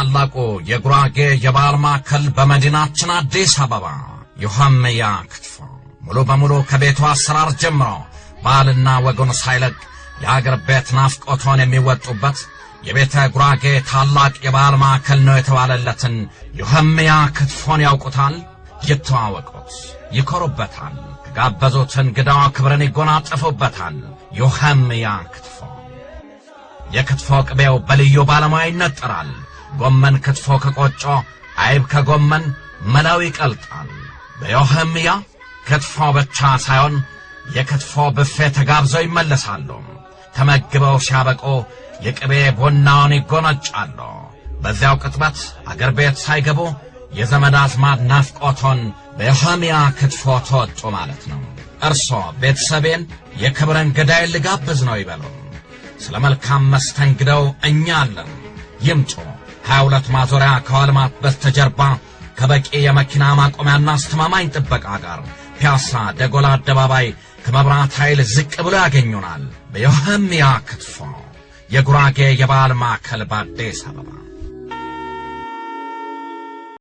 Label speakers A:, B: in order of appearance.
A: ታላቁ የጉራጌ የባህል ማዕከል በመዲናችን አዲስ አበባ ዮሐንያ ክትፎ ሙሉ በሙሉ ከቤቱ አሰራር ጀምሮ ባህልና ወጉን ሳይለቅ የአገር ቤት ናፍቆቶን የሚወጡበት የቤተ ጉራጌ ታላቅ የባህል ማዕከል ነው የተባለለትን ዮሐንያ ክትፎን ያውቁታል፣ ይተዋወቁት፣ ይኮሩበታል። ከጋበዙት እንግዳው ክብርን ይጎናጸፉበታል። ዮሐንያ ክትፎ የክትፎ ቅቤው በልዩ ባለሙያ ይነጠራል። ጎመን ክትፎ ከቆጮ፣ አይብ ከጎመን መላው ይቀልጣል። በዮሐንያ ክትፎ ብቻ ሳይሆን የክትፎ ብፌ ተጋብዘው ይመለሳሉ። ተመግበው ሲያበቁ የቅቤ ቡናውን ይጎነጫሉ። በዚያው ቅጥበት አገር ቤት ሳይገቡ የዘመድ አዝማድ ናፍቆቶን በዮሐንያ ክትፎ ተወጡ ማለት ነው። እርሶ ቤተሰቤን የክብር እንግዳይ ልጋብዝ ነው ይበሉ። ስለ መልካም መስተንግደው እኛ አለን። ይምጡ። 22 ማዞሪያ ከዋልማት በስተጀርባ ከበቂ የመኪና ማቆሚያና አስተማማኝ ጥበቃ ጋር ፒያሳ ደጎላ አደባባይ ከመብራት ኃይል ዝቅ ብሎ ያገኙናል። በዮሐንያ ክትፎ የጉራጌ የባህል ማዕከል በአዲስ አበባ